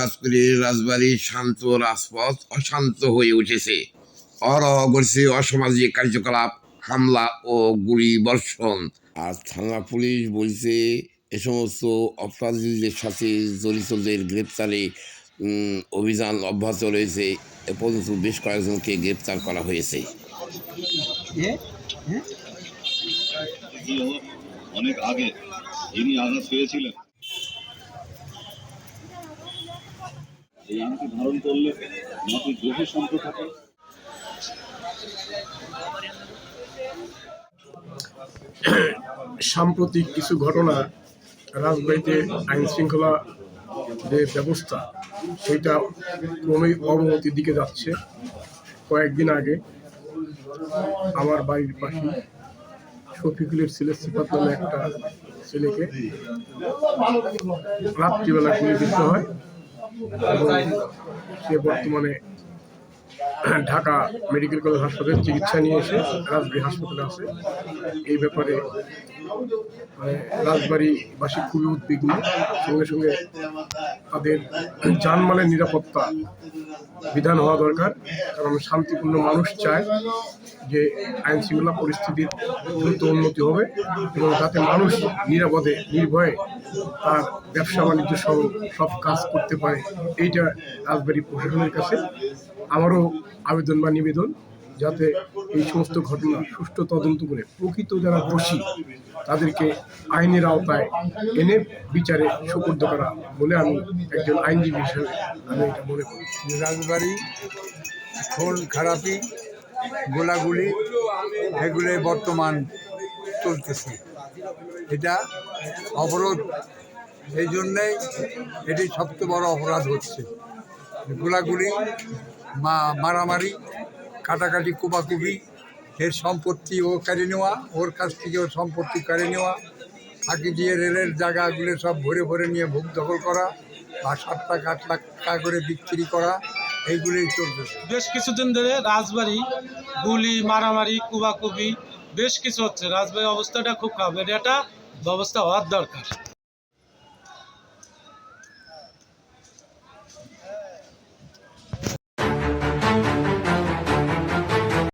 হঠাৎ করে রাজবাড়ির শান্ত রাজপথ অশান্ত হয়ে উঠেছে। অহরহ করছে অসামাজিক কার্যকলাপ, হামলা ও গুলি বর্ষণ। আর থানা পুলিশ বলছে এ সমস্ত অপরাধীদের সাথে জড়িতদের গ্রেপ্তারে অভিযান অব্যাহত রয়েছে। এ পর্যন্ত বেশ কয়েকজনকে গ্রেপ্তার করা হয়েছে। অনেক আগে যিনি আঘাত পেয়েছিলেন এই আংটি ধারণ করলে মাটির গ্রহের সংখ্যা থাকে। সাম্প্রতিক কিছু ঘটনা রাজবাড়িতে আইন শৃঙ্খলা যে ব্যবস্থা সেটা ক্রমেই অবনতির দিকে যাচ্ছে। কয়েকদিন আগে আমার বাড়ির পাশে শফিকুলের ছেলে সিফাত নামে একটা ছেলেকে রাত্রিবেলা গুলি দিতে হয় এবং সে বর্তমানে ঢাকা মেডিকেল কলেজ হাসপাতালে চিকিৎসা নিয়ে এসে রাজবাড়ী হাসপাতালে আছে। এই ব্যাপারে রাজবাড়িবাসী খুবই উদ্বিগ্ন। সঙ্গে সঙ্গে তাদের জানমালের নিরাপত্তা বিধান হওয়া দরকার, কারণ শান্তিপূর্ণ মানুষ চায় যে আইন শৃঙ্খলা পরিস্থিতির দ্রুত উন্নতি হবে এবং যাতে মানুষ নিরাপদে নির্ভয়ে তার ব্যবসা বাণিজ্য সহ সব কাজ করতে পারে। এইটা রাজবাড়ী প্রশাসনের কাছে আমারও আবেদন বা নিবেদন, যাতে এই সমস্ত ঘটনা সুষ্ঠু তদন্ত করে প্রকৃত যারা দোষী তাদেরকে আইনের আওতায় এনে বিচারে সুপর্দ করা বলে আমি একজন আইনজীবী হিসেবে আমি এটা মনে করি। রাজবাড়ি খুন খারাপি গোলাগুলি এগুলোই বর্তমান চলতেছে। এটা অবরোধ, এই জন্যেই এটি সবচেয়ে বড় অপরাধ হচ্ছে। গোলাগুলি, মারামারি, কাটাকাটি, কোপাকুপি, এর সম্পত্তি ও কেড়ে নেওয়া, ওর কাছ থেকে ওর সম্পত্তি কেড়ে নেওয়া, ফাঁকি দিয়ে রেলের জায়গাগুলো সব ভরে ভরে নিয়ে ভোগ দখল করা বা 7 লাখ 8 লাখ টাকা করে বিক্রি করা, এইগুলোই চলতেছে। বেশ কিছুদিন ধরে রাজবাড়ি গুলি, মারামারি, কুবাকুবি বেশ কিছু হচ্ছে। রাজবাড়ির অবস্থাটা খুব খারাপ, এটা ব্যবস্থা হওয়ার দরকার।